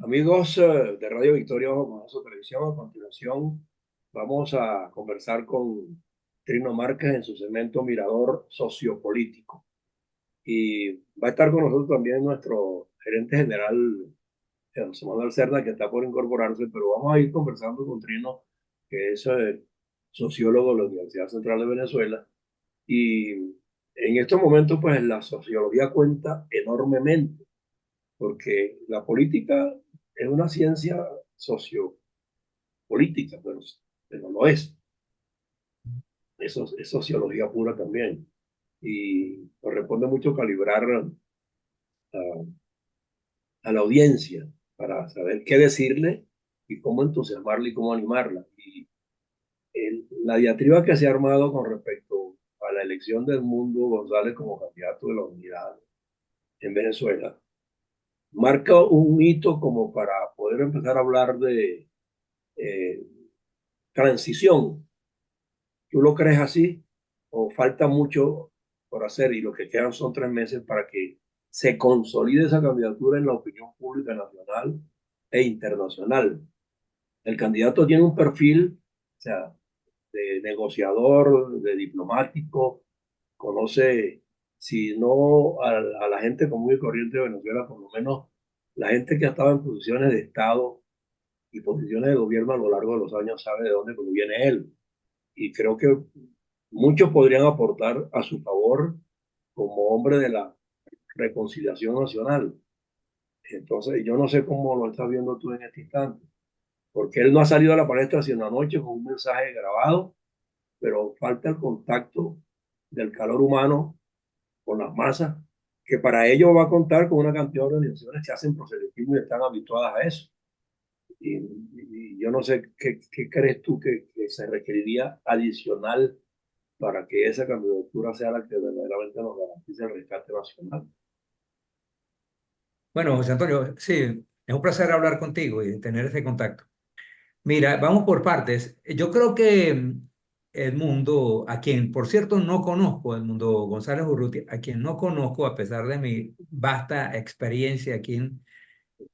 Amigos de Radio Victoria Bajo su Televisión, a continuación vamos a conversar con Trino Márquez en su segmento Mirador Sociopolítico. Y va a estar con nosotros también nuestro gerente general, José Manuel Cerda, que está por incorporarse, pero vamos a ir conversando con Trino, que es sociólogo de la Universidad Central de Venezuela. Y en estos momentos, pues la sociología cuenta enormemente porque la política es una ciencia sociopolítica, pero no es. Eso es sociología pura también. Y corresponde mucho calibrar a la audiencia para saber qué decirle y cómo entusiasmarla y cómo animarla. Y la diatriba que se ha armado con respecto a la elección del Mundo González como candidato de la unidad en Venezuela marca un hito como para poder empezar a hablar de eh, transición. ¿Tú lo crees así o falta mucho por hacer y lo que quedan son 3 meses para que se consolide esa candidatura en la opinión pública nacional e internacional? El candidato tiene un perfil, o sea, de negociador, de diplomático, conoce, si no a la gente común y corriente de Venezuela, por lo menos la gente que ha estado en posiciones de Estado y posiciones de gobierno a lo largo de los años sabe de dónde proviene él. Y creo que muchos podrían aportar a su favor como hombre de la reconciliación nacional. Entonces, yo no sé cómo lo estás viendo tú en este instante, porque él no ha salido a la palestra sino anoche con un mensaje grabado, pero falta el contacto del calor humano con las masas, que para ello va a contar con una cantidad de organizaciones que hacen proselitismo y están habituadas a eso. Y yo no sé qué crees tú que se requeriría adicional para que esa candidatura sea la que verdaderamente nos garantice el rescate nacional. Bueno, José Antonio, sí, es un placer hablar contigo y tener este contacto. Mira, vamos por partes. Yo creo que Edmundo, a quien por cierto no conozco, Edmundo González Urrutia, a quien no conozco a pesar de mi vasta experiencia aquí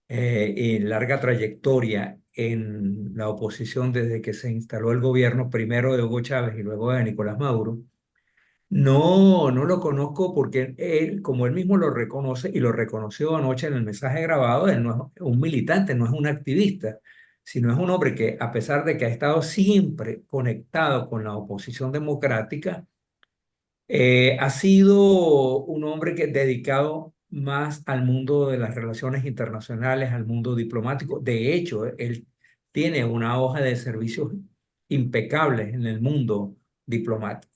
y larga trayectoria en la oposición desde que se instaló el gobierno primero de Hugo Chávez y luego de Nicolás Maduro. No lo conozco porque él, como él mismo lo reconoce y lo reconoció anoche en el mensaje grabado, él no es un militante, no es un activista, sino es un hombre que, a pesar de que ha estado siempre conectado con la oposición democrática, ha sido un hombre que dedicado más al mundo de las relaciones internacionales, al mundo diplomático. De hecho, él tiene una hoja de servicios impecable en el mundo diplomático.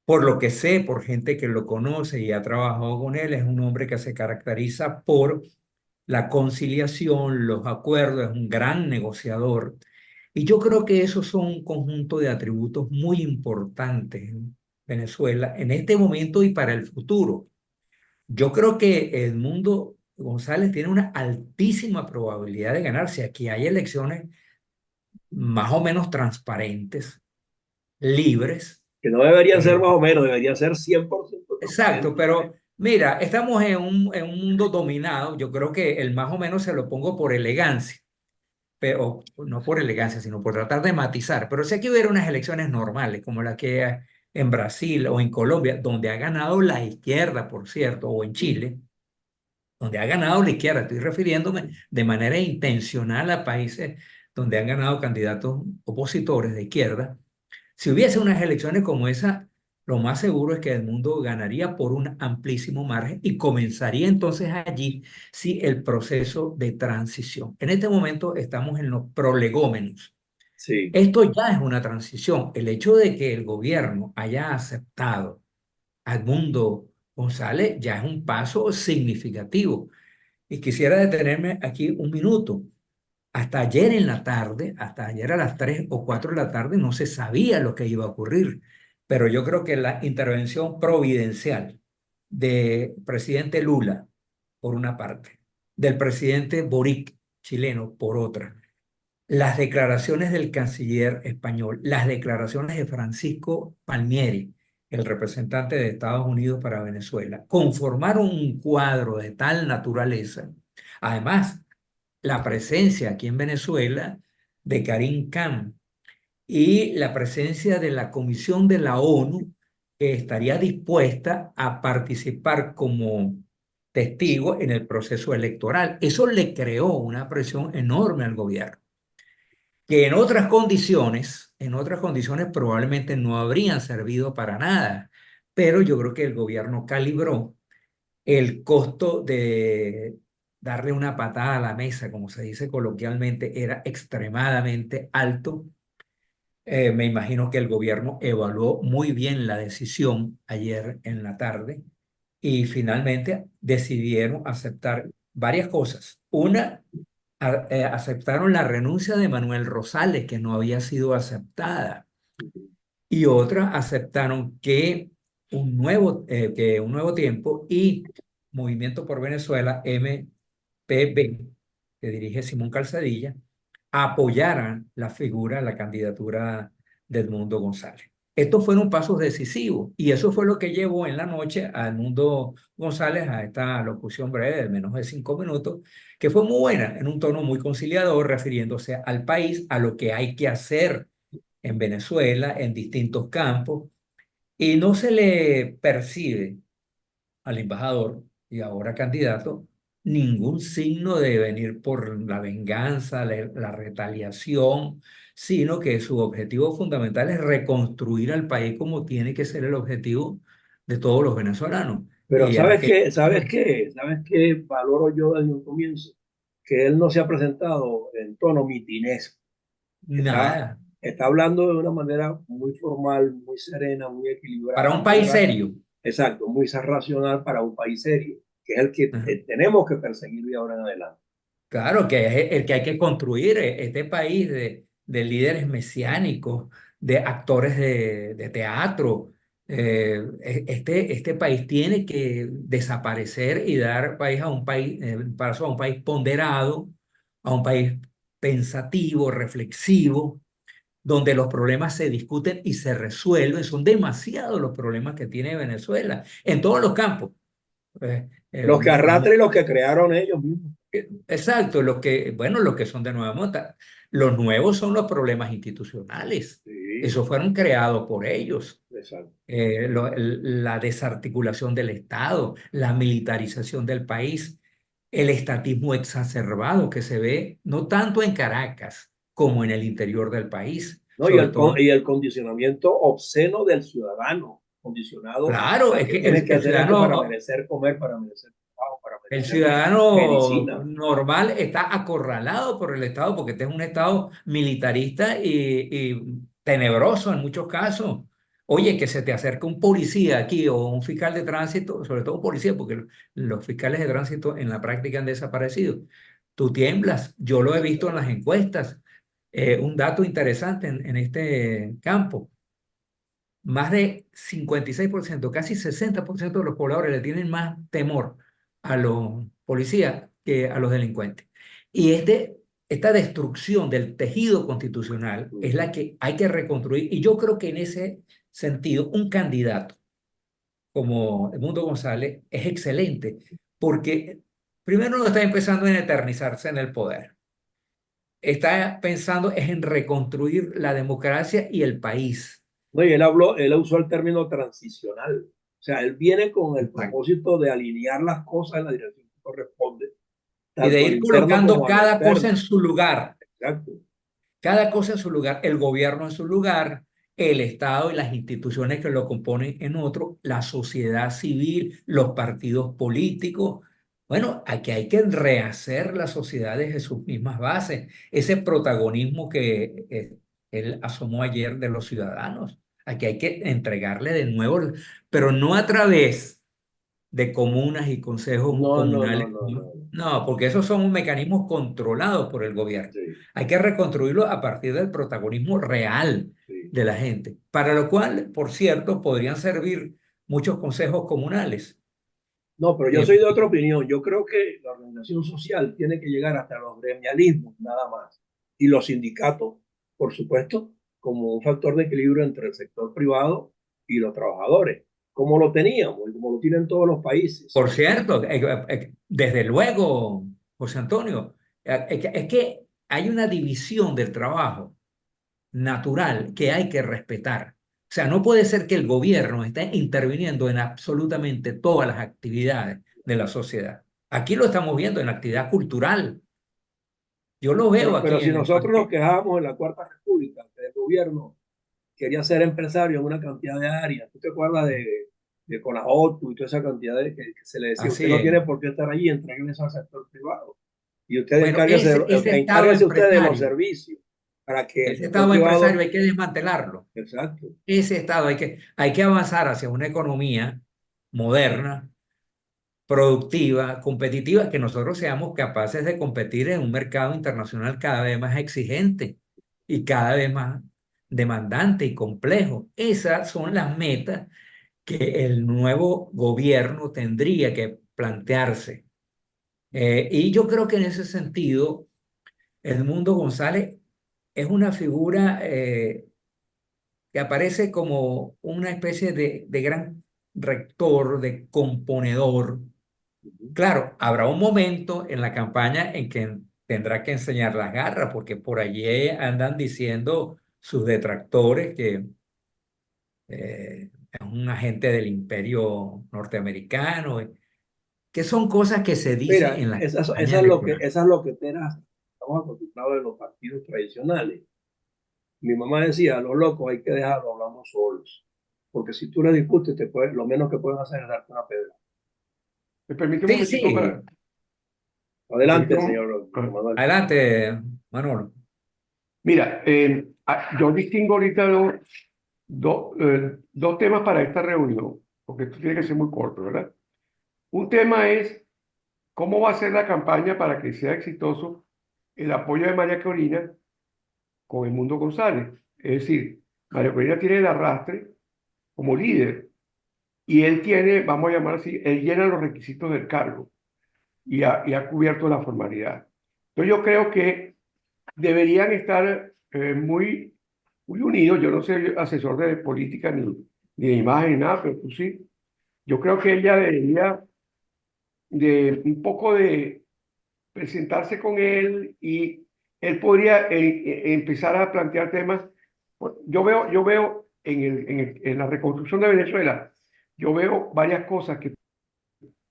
Por lo que sé, por gente que lo conoce y ha trabajado con él, es un hombre que se caracteriza por la conciliación, los acuerdos, es un gran negociador. Y yo creo que esos son un conjunto de atributos muy importantes en Venezuela en este momento y para el futuro. Yo creo que Edmundo González tiene una altísima probabilidad de ganar si aquí hay elecciones más o menos transparentes, libres. Que no deberían ser eh, más o menos, deberían ser 100% Exacto, transparentes. pero mira, estamos en un mundo dominado. Yo creo que el más o menos se lo pongo por elegancia, pero no por elegancia, sino por tratar de matizar. Pero si aquí hubiera unas elecciones normales, como la que hay en Brasil o en Colombia, donde ha ganado la izquierda, por cierto, o en Chile, donde ha ganado la izquierda, estoy refiriéndome de manera intencional a países donde han ganado candidatos opositores de izquierda. Si hubiese unas elecciones como esa, lo más seguro es que el mundo ganaría por un amplísimo margen y comenzaría entonces allí, sí, el proceso de transición. En este momento estamos en los prolegómenos. Sí, Esto ya es una transición. El hecho de que el gobierno haya aceptado a Edmundo González ya es un paso significativo. Y quisiera detenerme aquí un minuto. Hasta ayer en la tarde, hasta ayer a las 3 o 4 de la tarde, no se sabía lo que iba a ocurrir. Pero yo creo que la intervención providencial del presidente Lula, por una parte, del presidente Boric, chileno, por otra, las declaraciones del canciller español, las declaraciones de Francisco Palmieri, el representante de Estados Unidos para Venezuela, conformaron un cuadro de tal naturaleza. Además, la presencia aquí en Venezuela de Karim Khan y la presencia de la Comisión de la ONU, que estaría dispuesta a participar como testigo en el proceso electoral. Eso le creó una presión enorme al gobierno, que en otras condiciones probablemente no habrían servido para nada, pero yo creo que el gobierno calibró el costo de darle una patada a la mesa, como se dice coloquialmente, era extremadamente alto. Me imagino que el gobierno evaluó muy bien la decisión ayer en la tarde y finalmente decidieron aceptar varias cosas. Una, aceptaron la renuncia de Manuel Rosales, que no había sido aceptada, y otra, aceptaron que un nuevo tiempo y Movimiento por Venezuela, MPV, que dirige Simón Calzadilla, apoyaran la figura, la candidatura de Edmundo González. Estos fueron pasos decisivos y eso fue lo que llevó en la noche a Edmundo González a esta locución breve de menos de 5 minutos, que fue muy buena, en un tono muy conciliador, refiriéndose al país, a lo que hay que hacer en Venezuela, en distintos campos, y no se le percibe al embajador y ahora candidato ningún signo de venir por la venganza, la retaliación, sino que su objetivo fundamental es reconstruir al país como tiene que ser el objetivo de todos los venezolanos. Pero Y era, ¿sabes qué valoro yo desde un comienzo? Que él no se ha presentado en tono mitinesco. Está, nada, está hablando de una manera muy formal, muy serena, muy para equilibrada, un país serio. exacto, muy racional para un país serio, que es el que Ajá. tenemos que perseguir de ahora en adelante. Claro, que es el que hay que construir este país de líderes mesiánicos, de actores de teatro. Este país tiene que desaparecer y dar país a un país, paso a un país ponderado, a un país pensativo, reflexivo, donde los problemas se discuten y se resuelven. Son demasiados los problemas que tiene Venezuela en todos los campos. Los que arrastran y los que crearon ellos mismos. Exacto, bueno, los que son de nueva monta. Los nuevos son los problemas institucionales. Sí, Esos fueron creados por ellos. exacto. La desarticulación del Estado, la militarización del país, el estatismo exacerbado que se ve no tanto en Caracas como en el interior del país, ¿No? sobre todo. Y el condicionamiento obsceno del ciudadano, condicionado Claro, a es que que tiene que el hacer esto para ciudadano merecer comer, para merecer trabajo, para El merecer ciudadano medicina. normal está acorralado por el Estado porque este es un Estado militarista y tenebroso en muchos casos. Oye, que se te acerca un policía aquí o un fiscal de tránsito, sobre todo un policía, porque los fiscales de tránsito en la práctica han desaparecido. Tú tiemblas, yo lo he visto en las encuestas. Un dato interesante en este campo. Más de 56%, casi 60% de los pobladores le tienen más temor a los policías que a los delincuentes. Y esta destrucción del tejido constitucional es la que hay que reconstruir. Y yo creo que en ese sentido, un candidato como Edmundo González es excelente, porque primero no está empezando en eternizarse en el poder. Está pensando es en reconstruir la democracia y el país. No, y él usó el término transicional. O sea, él viene con el propósito de alinear las cosas en la dirección que corresponde, Y de tanto al ir interno colocando como a lo cada cosa en externo. su lugar, Exacto. cada cosa en su lugar, el gobierno en su lugar, el Estado y las instituciones que lo componen en otro, la sociedad civil, los partidos políticos. Bueno, aquí hay que rehacer la sociedad desde sus mismas bases, ese protagonismo que él asomó ayer de los ciudadanos. Aquí hay que entregarle de nuevo, pero no a través de comunas y consejos No, no, no, comunales. no, no. No, porque esos son mecanismos controlados por el gobierno. Sí, Hay que reconstruirlo a partir del protagonismo real sí. de la gente, para lo cual, por cierto, podrían servir muchos consejos comunales. No, pero yo Eh, soy de otra opinión. Yo creo que la organización social tiene que llegar hasta los gremialismos, nada más. Y los sindicatos, por supuesto, como un factor de equilibrio entre el sector privado y los trabajadores, como lo teníamos y como lo tienen todos los países. por cierto, desde luego, José Antonio, Es que hay una división del trabajo natural que hay que respetar. O sea, no puede ser que el gobierno esté interviniendo en absolutamente todas las actividades de la sociedad. Aquí lo estamos viendo en la actividad cultural. Yo lo veo Pero aquí si en el nosotros nos parque. quejamos en la Cuarta República, que el gobierno quería ser empresario en una cantidad de áreas, ¿tú te acuerdas de Conajoto y toda esa cantidad que se le decía, usted Así no es. tiene por qué estar allí, entreguen eso al sector privado? Y usted Bueno, ese estado encárguese usted de los empresario, servicios para que el ese sector estado empresario privado, hay que desmantelarlo. exacto. Ese estado hay que avanzar hacia una economía moderna, productiva, competitiva, que nosotros seamos capaces de competir en un mercado internacional cada vez más exigente y cada vez más demandante y complejo. Esas son las metas que el nuevo gobierno tendría que plantearse. Y yo creo que en ese sentido, Edmundo González es una figura que aparece como una especie de gran rector, de componedor. Claro, habrá un momento en la campaña en que tendrá que enseñar las garras, porque por allí andan diciendo sus detractores que es un agente del imperio norteamericano, que son cosas que se dicen Mira, en la campaña electoral. esas loqueteras estamos acostumbrados en los partidos tradicionales. Mi mamá decía, a los locos hay que dejarlo, hablamos solos. Porque si tú le discutes, lo menos que pueden hacer es darte una pedra. Me permite un Sí, momentico sí, me permite Adelante, señor Manuel. adelante, Manolo. Mira, yo distingo ahorita dos temas para esta reunión, porque esto tiene que ser muy corto, ¿verdad? Un tema es cómo va a ser la campaña para que sea exitoso el apoyo de María Corina con Edmundo González. Es decir, María Corina tiene el arrastre como líder y él tiene, vamos a llamar así, él llena los requisitos del cargo y ha cubierto la formalidad. Entonces yo creo que deberían estar muy unidos. Yo no soy asesor de política ni de imagen ni nada, pero tú sí. Yo creo que ella debería de un poco de presentarse con él y él podría empezar a plantear temas. Yo veo en la reconstrucción de Venezuela, yo veo varias cosas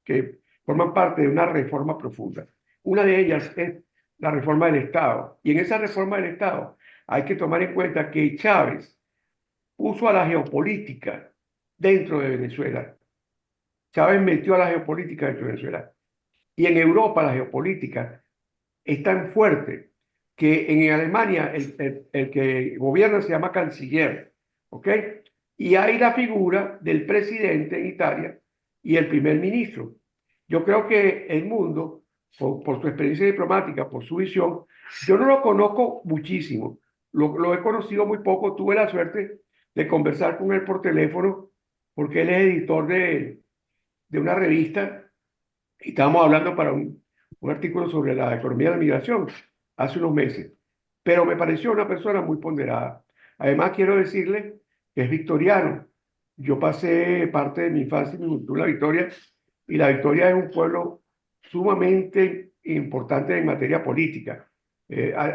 que forman parte de una reforma profunda. Una de ellas es la reforma del Estado. Y en esa reforma del Estado hay que tomar en cuenta que Chávez puso a la geopolítica dentro de Venezuela. Chávez metió a la geopolítica dentro de Venezuela. Y en Europa la geopolítica es tan fuerte que en Alemania el que gobierna se llama canciller, ¿ok? Y hay la figura del presidente en Italia y el primer ministro. Yo creo que el mundo, por su experiencia diplomática, por su visión, yo no lo conozco muchísimo, lo he conocido muy poco, tuve la suerte de conversar con él por teléfono, porque él es editor de una revista y estábamos hablando para un artículo sobre la economía de la migración hace unos meses. Pero me pareció una persona muy ponderada. Además, quiero decirle que es victoriano. Yo pasé parte de mi infancia y mi juventud en La Victoria, y La Victoria es un pueblo sumamente importante en materia política.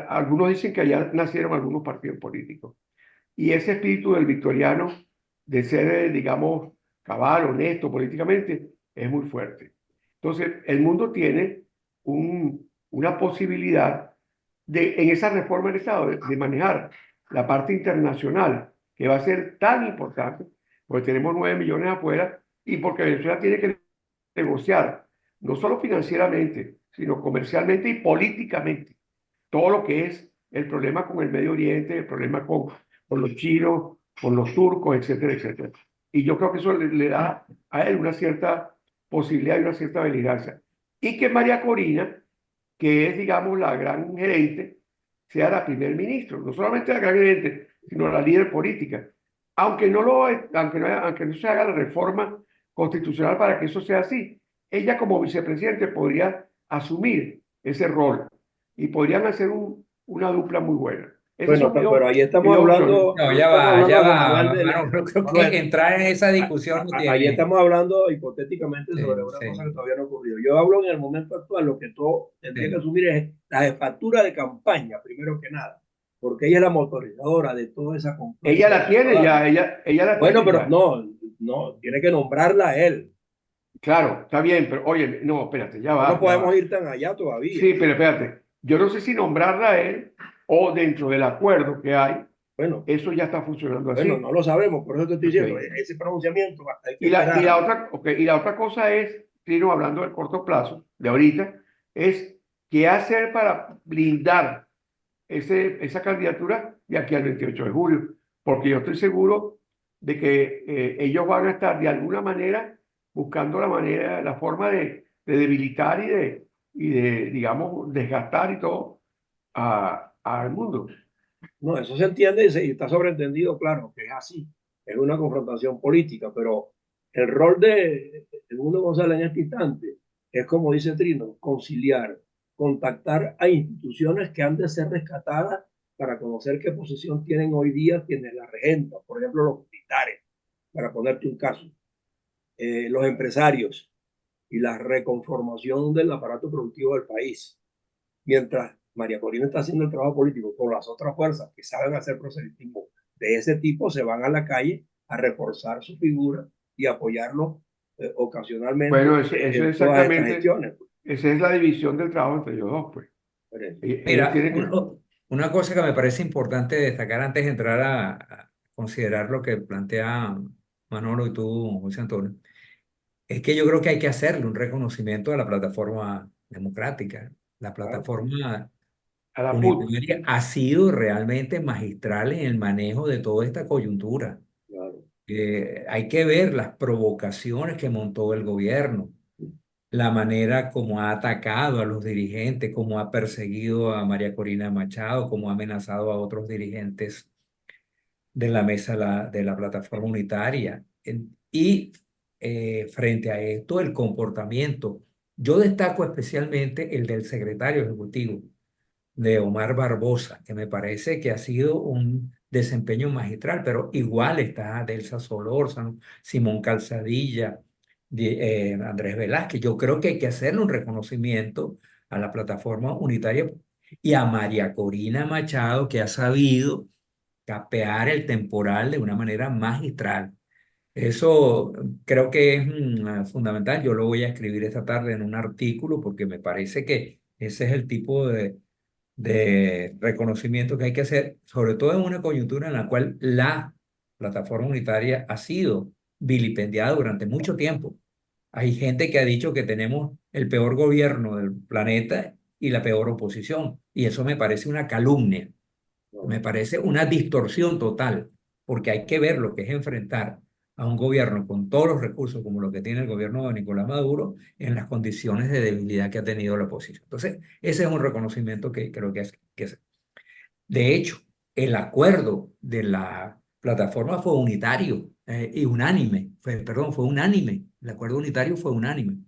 Algunos dicen que allá nacieron algunos partidos políticos. Y ese espíritu del victoriano, de ser, digamos, cabal, honesto políticamente, es muy fuerte. Entonces, el mundo tiene una posibilidad en esa reforma del Estado, de manejar la parte internacional, que va a ser tan importante, porque tenemos 9 millones afuera y porque Venezuela tiene que negociar, no solo financieramente, sino comercialmente y políticamente, todo lo que es el problema con el Medio Oriente, el problema con los chinos, con los turcos, etcétera, etcétera. Y yo creo que eso le da a él una cierta posibilidad y una cierta beligerante. Y que María Corina, que es, digamos, la gran gerente, sea la primer ministro. No solamente la gran gerente, sino la líder política. Aunque no se haga la reforma constitucional para que eso sea así, ella como vicepresidente podría asumir ese rol y podrían hacer una dupla muy buena. Esa es su Pero ahí estamos mi opción. hablando, No, ahí estamos hablando, ya José va, Manuel, Manuel, yo creo que Manuel, entrar en esa a- discusión no ahí tiene. estamos hablando hipotéticamente sobre Sí, una cosa que sí, todavía no ocurrió. Yo hablo en el momento actual, lo que todo tendría que sí. asumir es la jefatura de campaña, primero que nada, porque ella es la motorizadora de toda esa Ella confluencia de la tiene ya, ciudadanos. ella la Bueno, tiene pero ya. no, tiene que nombrarla él. Claro, está bien, pero oye, no, espérate, ya No nos va, ya podemos va. ir tan allá todavía. Sí, pero espérate. Yo no sé si nombrarla a él o dentro del acuerdo que hay, Bueno, eso ya está funcionando bueno, así. no lo sabemos, por eso te estoy Ok. diciendo, ese pronunciamiento hay que Y la esperarlo. otra, ok, y la otra cosa es, Trino, hablando del corto plazo, de ahorita, es qué hacer para blindar esa candidatura de aquí al 28 de julio. Porque yo estoy seguro de que ellos van a estar de alguna manera buscando la manera, la forma de debilitar y de, digamos, desgastar y todo al mundo. No, eso se entiende y está sobreentendido, claro, que es así. Es una confrontación política, pero el rol de Edmundo González en este instante es, como dice Trino, conciliar, contactar a instituciones que han de ser rescatadas para conocer qué posición tienen hoy día quienes la regentan. Por ejemplo, los militares, para ponerte un caso, los empresarios y la reconformación del aparato productivo del país. Mientras María Corina está haciendo el trabajo político con las otras fuerzas que saben hacer proselitismo de ese tipo, se van a la calle a reforzar su figura y apoyarlo Bueno, ocasionalmente eso es en todas estas exactamente, gestiones. esa es la división del trabajo entre ellos dos, pues. Pues. Ellos Mira, tienen que, una cosa que me parece importante destacar antes de entrar a considerar lo que plantea Manolo y tú, José Antonio, es que yo creo que hay que hacerle un reconocimiento a la plataforma democrática. La claro, plataforma a la PUT. unitaria ha sido realmente magistral en el manejo de toda esta coyuntura. Claro. Hay que ver las provocaciones que montó el gobierno, la manera como ha atacado a los dirigentes, como ha perseguido a María Corina Machado, como ha amenazado a otros dirigentes de la mesa de la plataforma unitaria. Y frente a esto, el comportamiento. Yo destaco especialmente el del secretario ejecutivo, de Omar Barbosa, que me parece que ha sido un desempeño magistral, pero igual está Delsa Solórzano, Simón Calzadilla, Andrés Velázquez. Yo creo que hay que hacerle un reconocimiento a la plataforma unitaria y a María Corina Machado, que ha sabido capear el temporal de una manera magistral. Eso creo que es fundamental. Yo lo voy a escribir esta tarde en un artículo porque me parece que ese es el tipo de reconocimiento que hay que hacer, sobre todo en una coyuntura en la cual la plataforma unitaria ha sido vilipendiada durante mucho tiempo. Hay gente que ha dicho que tenemos el peor gobierno del planeta y la peor oposición, y eso me parece una calumnia. No, Me parece una distorsión total, porque hay que ver lo que es enfrentar a un gobierno con todos los recursos como lo que tiene el gobierno de Nicolás Maduro en las condiciones de debilidad que ha tenido la oposición. Entonces, ese es un reconocimiento que creo que es. De hecho, el acuerdo de la plataforma fue unitario y unánime, perdón, fue unánime. El acuerdo unitario fue unánime.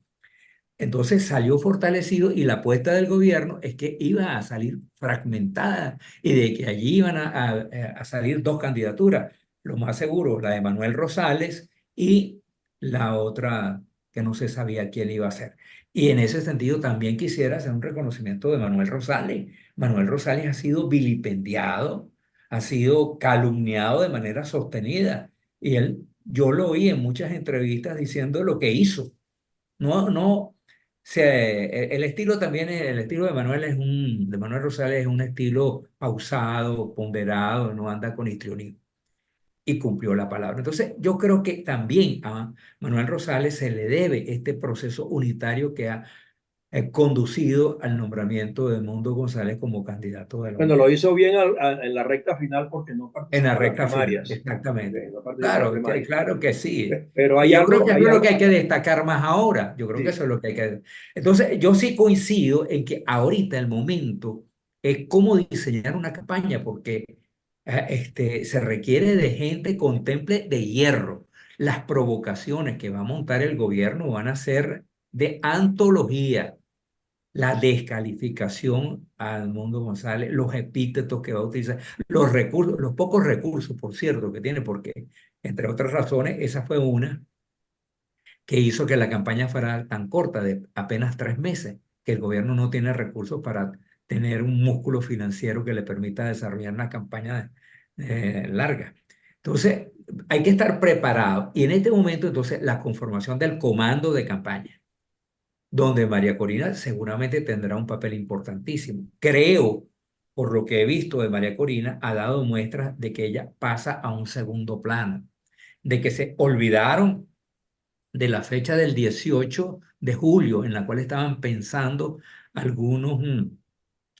Entonces salió fortalecido y la apuesta del gobierno es que iba a salir fragmentada y de que allí iban a salir dos candidaturas, lo más seguro, la de Manuel Rosales y la otra que no se sabía quién iba a ser. Y en ese sentido también quisiera hacer un reconocimiento de Manuel Rosales. Manuel Rosales ha sido vilipendiado, ha sido calumniado de manera sostenida y yo lo oí en muchas entrevistas diciendo lo que hizo. No, no, el estilo también, el estilo de Manuel de Manuel Rosales es un estilo pausado, ponderado, no anda con histrionismo y cumplió la palabra. Entonces, yo creo que también a Manuel Rosales se le debe este proceso unitario que ha conducido al nombramiento de Edmundo González como candidato de la bueno, lo unidad. hizo bien en la recta final porque no En la participó en las recta final, primarias. Ok, exactamente. no participó en las Claro, primarias. claro que sí. Pero Y yo creo que eso es lo que hay que destacar más ahora. Yo creo que sí, eso es lo que hay que... Entonces, yo sí coincido en que ahorita el momento es cómo diseñar una campaña, porque se requiere de gente con temple de hierro. Las provocaciones que va a montar el gobierno van a ser de antología. la descalificación a Edmundo González, los epítetos que va a utilizar, los recursos, los pocos recursos, por cierto, que tiene, porque entre otras razones, esa fue una que hizo que la campaña fuera tan corta, de apenas 3 meses, que el gobierno no tiene recursos para tener un músculo financiero que le permita desarrollar una campaña larga. Entonces, hay que estar preparado. Y en este momento, entonces, la conformación del comando de campaña, donde María Corina seguramente tendrá un papel importantísimo. Creo, por lo que he visto de María Corina, ha dado muestras de que ella pasa a un segundo plano, de que se olvidaron de la fecha del 18 de julio, en la cual estaban pensando algunos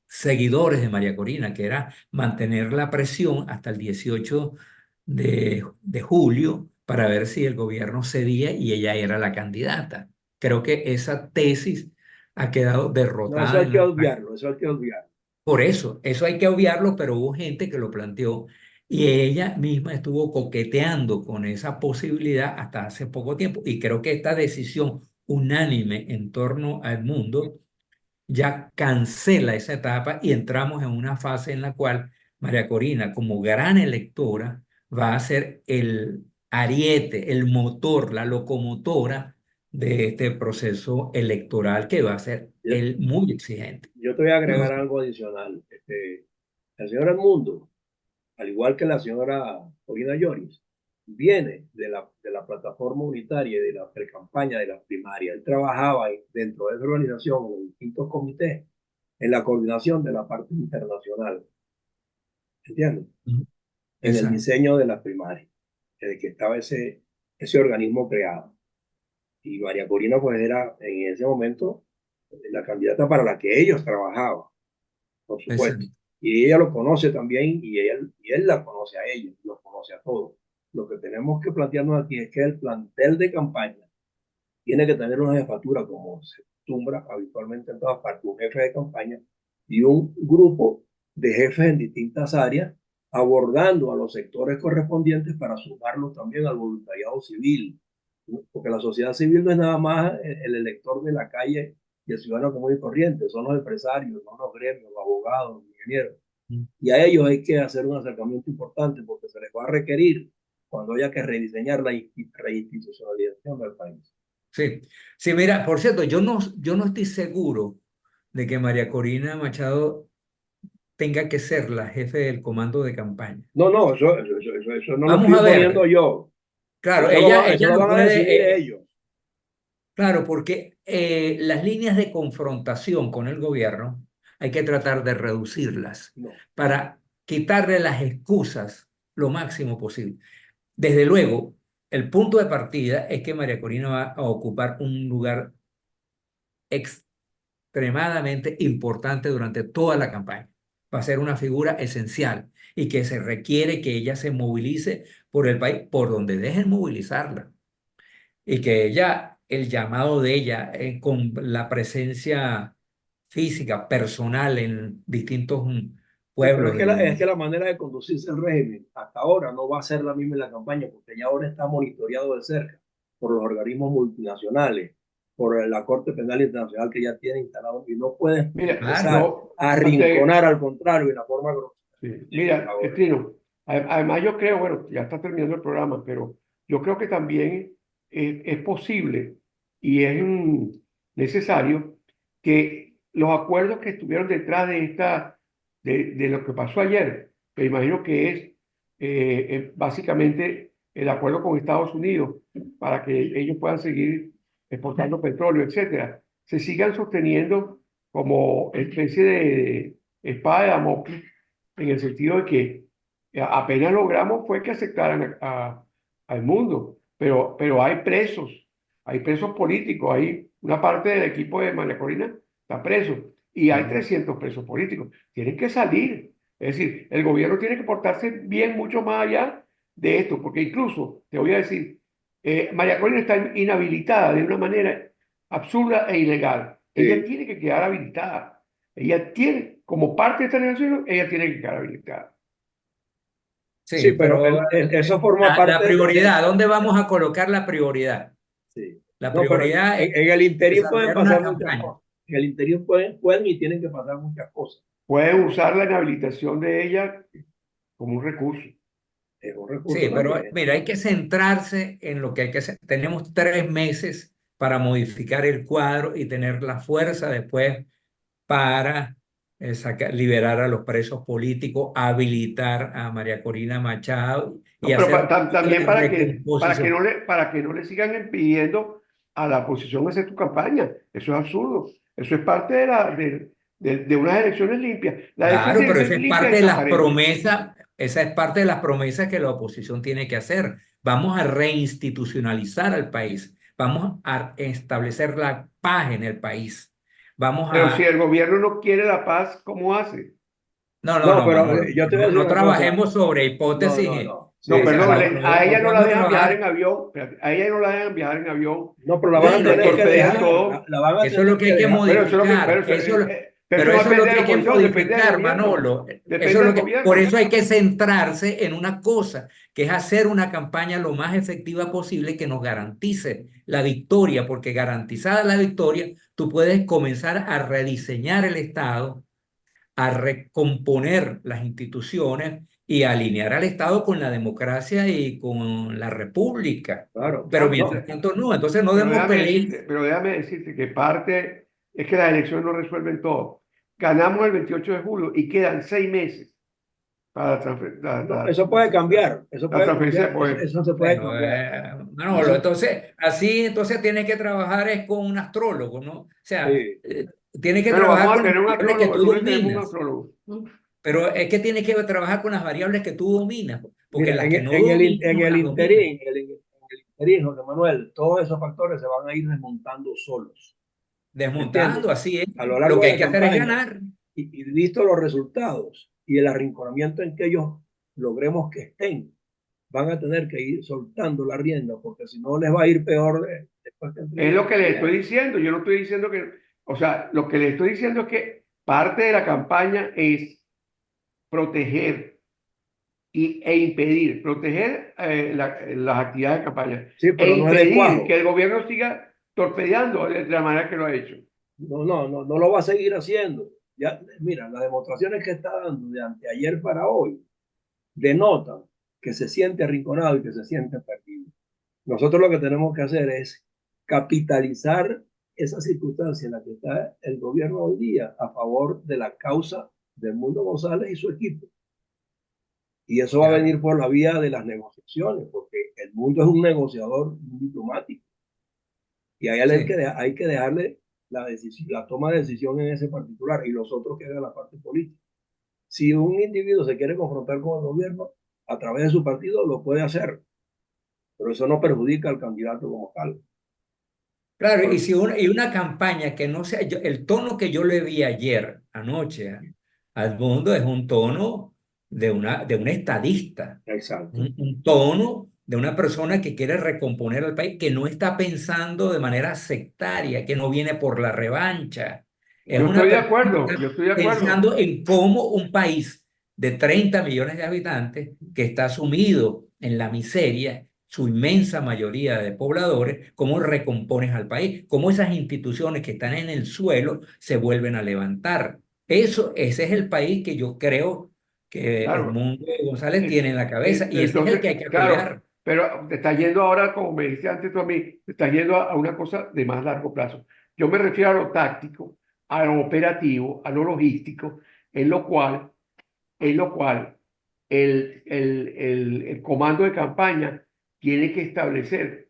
seguidores de María Corina, que era mantener la presión hasta el 18 de julio para ver si el gobierno cedía y ella era la candidata. Creo que esa tesis ha quedado No, eso derrotada hay en que la práctica. obviarlo, eso hay que obviarlo. Por eso hay que obviarlo, pero hubo gente que lo planteó y ella misma estuvo coqueteando con esa posibilidad hasta hace poco tiempo. Y creo que esta decisión unánime en torno al mundo ya cancela esa etapa y entramos en una fase en la cual María Corina, como gran electora, va a ser el ariete, el motor, la locomotora de este proceso electoral que va a ser Yo, el muy exigente. yo te voy a agregar Entonces, algo adicional. El señor Edmundo, al igual que la señora Corina Lloris, viene de la plataforma unitaria y de la precampaña de la primaria. Él trabajaba dentro de esa organización, en los distintos comités, en la coordinación de la parte internacional, ¿entiendes? En el exacto. diseño de las primarias, desde que estaba ese organismo creado. Y María Corina, pues, era en ese momento la candidata para la que ellos trabajaban, por supuesto. Exacto. Y ella lo conoce también y él la conoce a ella, lo conoce a todos. Lo que tenemos que plantearnos aquí es que el plantel de campaña tiene que tener una jefatura, como se acostumbra habitualmente en todas partes, un jefe de campaña y un grupo de jefes en distintas áreas, abordando a los sectores correspondientes para sumarlos también al voluntariado civil, ¿no? Porque la sociedad civil no es nada más el elector de la calle y el ciudadano común y corriente, son los empresarios, son los gremios, los abogados, los ingenieros. Y a ellos hay que hacer un acercamiento importante porque se les va a requerir cuando haya que rediseñar la reinstitucionalización del país. Sí, sí, mira, por cierto, yo no estoy seguro de que María Corina Machado tenga que ser la jefe del comando de campaña. No, no, eso no lo Vamos estoy a imponiendo ver, yo. claro, Eso lo, va- eso ella lo no van a decidir puede, ellos. claro, porque las líneas de confrontación con el gobierno hay que tratar de reducirlas No. para quitarle las excusas lo máximo posible. Desde luego, el punto de partida es que María Corina va a ocupar un lugar extremadamente importante durante toda la campaña. Va a ser una figura esencial y que se requiere que ella se movilice por el país, por donde dejen movilizarla. Y que ella, el llamado de ella, con la presencia física, personal en distintos Sí, pero es pueblos que, es que del... la manera de conducirse el régimen hasta ahora no va a ser la misma en la campaña, porque ya ahora está monitoreado de cerca por los organismos multinacionales, por la Corte Penal Internacional que ya tiene instalado y no puede Mira, Claro, empezar yo, a antes, arrinconar al contrario y la forma grosera. sí, mira, Ahora, Trino, además yo creo, bueno, ya está terminando el programa, pero yo creo que también es posible y es necesario que los acuerdos que estuvieron detrás de lo que pasó ayer, que imagino que es básicamente el acuerdo con Estados Unidos para que ellos puedan seguir exportando petróleo, etcétera, se sigan sosteniendo como especie de espada de Damocles en el sentido de que apenas logramos fue que aceptaran al mundo, pero hay presos políticos, hay una parte del equipo de María Corina está preso y hay 300 presos políticos, tienen que salir, es decir, el gobierno tiene que portarse bien mucho más allá de esto, porque incluso, te voy a decir, María Corina está inhabilitada de una manera absurda e ilegal, ella sí, tiene que quedar habilitada. Ella tiene, como parte de esta negociación, ella tiene que quedar habilitada. sí, sí, pero pero eso forma la parte prioridad, ¿dónde vamos a colocar la prioridad? sí. La No, pero prioridad es en el interín pueden desarrollar una pasar muchas campaña. cosas. En el interior pueden y tienen que pasar muchas cosas. Pueden usar la inhabilitación de ella como un recurso. Es un recurso Sí, pero también. mira, hay que centrarse en lo que hay que hacer. Tenemos 3 meses para modificar el cuadro y tener la fuerza después para liberar a los presos políticos, habilitar a María Corina Machado y No, pero hacer también la recomposición. para que no le sigan impidiendo a la oposición hacer tu campaña. Eso es absurdo. Eso es parte de unas elecciones limpias. La Claro, difícil es pero ser limpia y transparente. esa es parte de las promesas que la oposición tiene que hacer. Vamos a reinstitucionalizar al país, vamos a establecer la paz en el país. Vamos Pero si a... el gobierno no quiere la paz, ¿cómo hace? No, no, No, no, pero Manolo, yo te voy a no, decir no una cosa. trabajemos sobre No, hipótesis. no, no. No, Sí, perdón, claro. a ella no la Vamos a dejan viajar en trabajar. avión. Espérate, a ella no la dejan viajar en avión No, pero la van y a Bueno, le tener que torpedean dejar. todo. La van a eso es lo tener que que hay que dejar. Pero eso es lo que, modificar. pero Pero eso no eso es lo depende que de la hay que oposición, depende del modificar, gobierno. Manolo. Eso Depende es lo del que, por gobierno. eso hay que centrarse en una cosa, que es hacer una campaña lo más efectiva posible que nos garantice la victoria, porque garantizada la victoria, tú puedes comenzar a rediseñar el Estado, a recomponer las instituciones y a alinear al Estado con la democracia y con la república. Claro, Pero no. mientras tanto no, entonces no demos peleas. Pero déjame decirte que parte es que las elecciones no resuelven todo. Ganamos el 28 de julio y quedan 6 meses para No, eso puede cambiar. Eso la puede transferencia cambiar. de Eso, poder. eso se puede Bueno, cambiar. Manolo, Eso, entonces, así, entonces tiene que trabajar es con un astrólogo, ¿no? O sea, sí. tiene que Bueno, trabajar vamos a con las tener un variables que astrólogo. El tú lunes tenemos un dominas, astrólogo. pero es que tiene que trabajar con las variables que tú dominas, porque Mira, las que no en dominas no el las dominas. interín, en el interín, José Manuel, todos esos factores se van a ir desmontando solos. ¿Me entiendes? Desmontando, así es. A lo Lo largo que de hay la que hacer es campaña. ganar. Y visto los resultados y el arrinconamiento en que ellos logremos que estén, van a tener que ir soltando la rienda, porque si no les va a ir peor después que Es entreguen lo el que le poder. estoy diciendo. Yo no estoy diciendo que, o sea, lo que le estoy diciendo es que parte de la campaña es proteger e impedir, proteger las actividades de campaña Sí, e pero no es de impedir que cuajo. el gobierno siga torpedeando de la manera que lo ha hecho. No, no, no, no lo va a seguir haciendo. Ya, mira, las demostraciones que está dando de anteayer para hoy denotan que se siente arrinconado y que se siente perdido. Nosotros lo que tenemos que hacer es capitalizar esa circunstancia en la que está el gobierno hoy día a favor de la causa del Mundo González y su equipo. Y eso va a Claro, venir por la vía de las negociaciones, porque el mundo es un negociador un diplomático y sí. hay que dejarle la toma de decisión en ese particular y los otros que hagan la parte política. Si un individuo se quiere confrontar con el gobierno a través de su partido, lo puede hacer, pero eso no perjudica al candidato como tal. Claro, y Por- si una campaña que no sea, el tono que yo le vi ayer, anoche, al mundo es un tono de un estadista, exacto. un tono de una persona que quiere recomponer al país, que no está pensando de manera sectaria, que no viene por la revancha. Es Yo una estoy de persona que acuerdo, está yo estoy de acuerdo. pensando en cómo un país de 30 millones de habitantes que está sumido en la miseria, su inmensa mayoría de pobladores, cómo recompones al país, cómo esas instituciones que están en el suelo se vuelven a levantar. Ese es el país que yo creo que Claro. Edmundo González tiene en la cabeza y ese es el Entonces, que hay que claro, apoyar. pero te estás yendo ahora, como me dijiste antes tú a mí, te estás yendo a una cosa de más largo plazo. Yo me refiero a lo táctico, a lo operativo, a lo logístico, en lo cual, en lo cual el comando de campaña tiene que establecer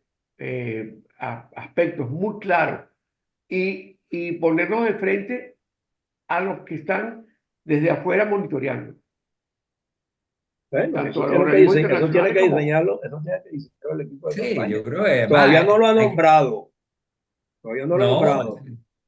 aspectos muy claros y ponernos de frente a los que están desde afuera monitoreando, Bueno, tanto a los organismos internacionales como... eso tiene que diseñarlo el equipo de Sí, campaña. yo creo que Todavía más, no lo ha nombrado, todavía no lo ha no, nombrado.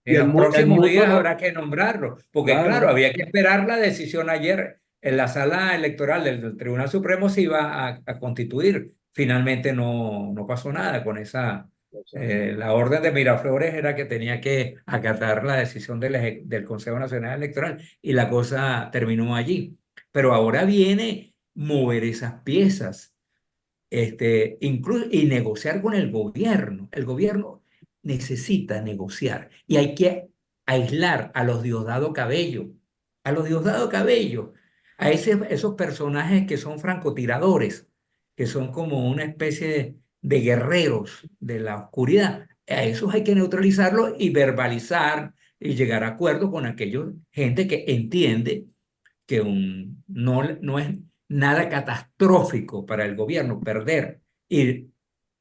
Y en los el próximos mundo días no, habrá que nombrarlo, porque claro, claro, había que esperar la decisión ayer en la sala electoral del Tribunal Supremo se iba a constituir. Finalmente no pasó nada con esa, la orden de Miraflores era que tenía que acatar la decisión del Consejo Nacional Electoral y la cosa terminó allí. Pero ahora viene mover esas piezas incluso, y negociar con el gobierno. El gobierno necesita negociar y hay que aislar a los Diosdado Cabello, a los Diosdado Cabello, a esos personajes que son francotiradores, que son como una especie de guerreros de la oscuridad. A esos hay que neutralizarlos y verbalizar y llegar a acuerdos con aquellos gente que entiende que no es nada catastrófico para el gobierno perder y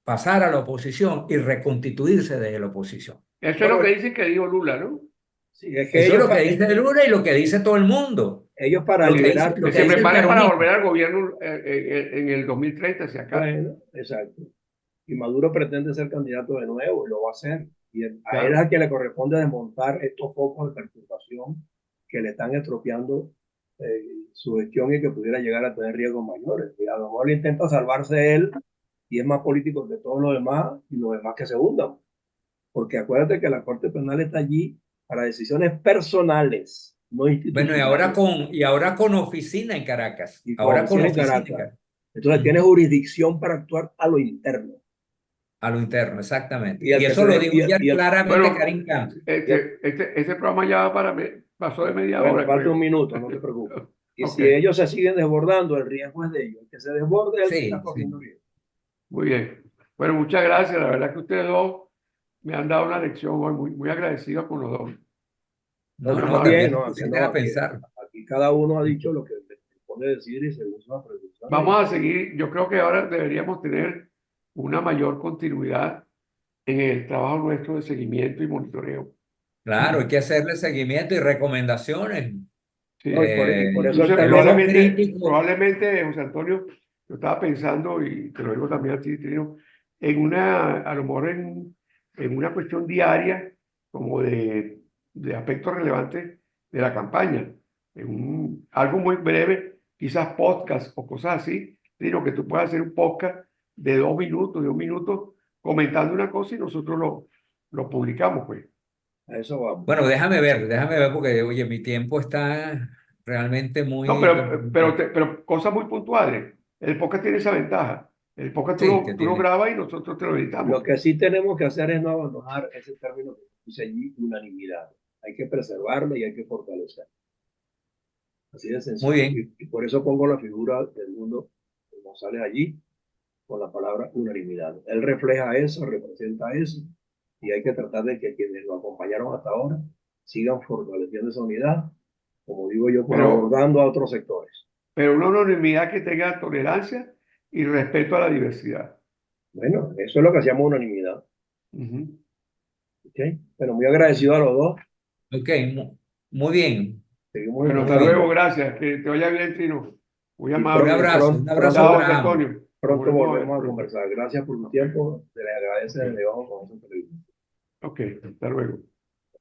pasar a la oposición y reconstituirse desde la oposición. Eso es lo que Bueno, dicen que dijo Lula, ¿no? sí, es que Eso es lo que dice Lula y lo que dice todo el mundo. ellos para Lo que dice, liberar, lo Que que se dice el preparen para volver peronismo. al gobierno en el 2030, si acaso. bueno, exacto. Y Maduro pretende ser candidato de nuevo y lo va a hacer. Y a él es Claro. a quien le corresponde desmontar estos focos de perturbación que le están estropeando su gestión y que pudiera llegar a tener riesgos mayores. Y a lo mejor intenta salvarse él y es más político que todos los demás y los demás que se hundan. Porque acuérdate que la Corte Penal está allí para decisiones personales, no Bueno, institucionales, y ahora con oficina en Caracas. y con Ahora con oficina en oficina en Caracas. Caracas. Entonces tiene Ujú. jurisdicción para actuar a lo interno. A lo interno, exactamente. Y el Y que eso lo se, dijo ya y el, claramente Bueno, Karim Khan. este programa ya pasó de media bueno, hora, falta un creo. minuto, no te preocupes. Y Ok, si ellos se siguen desbordando, el riesgo es de ellos. El que se desborde es el que está Sí, corriendo sí. riesgo. muy bien. Bueno, muchas gracias. La verdad que ustedes dos me han dado una lección hoy, muy agradecido con los dos. No, No, tú no, también, también nos no, aquí pusiste no, a aquí, pensar. aquí cada uno ha dicho lo que le pone decir y según sus apreciaciones. Vamos a seguir. Yo creo que ahora deberíamos tener una mayor continuidad en el trabajo nuestro de seguimiento y monitoreo. Claro, hay que hacerle seguimiento y recomendaciones. Sí. No, y por eso el Incluso tema, probablemente, José Antonio, yo estaba pensando, y te lo digo también a ti, Trino, a lo mejor en una cuestión diaria, como de aspectos relevantes de la campaña, algo muy breve, quizás podcast o cosas así, Trino, que tú puedas hacer un podcast de 2 minutos, de 1 minuto, comentando una cosa y nosotros lo publicamos, pues. a eso vamos. Bueno, déjame ver porque, oye, mi tiempo está realmente No, muy comprometido. pero cosas muy puntuales. El podcast tiene esa ventaja. El podcast Sí, que tú lo tiene. grabas y nosotros te lo Lo editamos. que sí tenemos que hacer es no abandonar ese término que puse allí, unanimidad. Hay que preservarlo y hay que fortalecerlo. Así de Muy sencillo. bien. Y por eso pongo la figura del mundo como sale allí con la palabra unanimidad. Él refleja eso, representa eso, y hay que tratar de que quienes lo acompañaron hasta ahora sigan fortaleciendo esa unidad, como digo yo, pues Pero, abordando a otros sectores. pero una unanimidad que tenga tolerancia y respeto a la diversidad. Bueno, eso es lo que hacíamos unanimidad. Ujú. ¿Ok? Pero muy agradecido a los dos. Ok, muy bien, Seguimos en Bueno, muy hasta bien. luego, gracias. Que te vaya bien, Trino. Muy y amable. Un abrazo Chao, pronto, José para ambos. Antonio. Nos pronto volvemos a ver volvemos a pronto. conversar. Gracias por tu Ok, tiempo. Se le agradece ok, desde abajo con esa entrevista. ok. Hasta luego.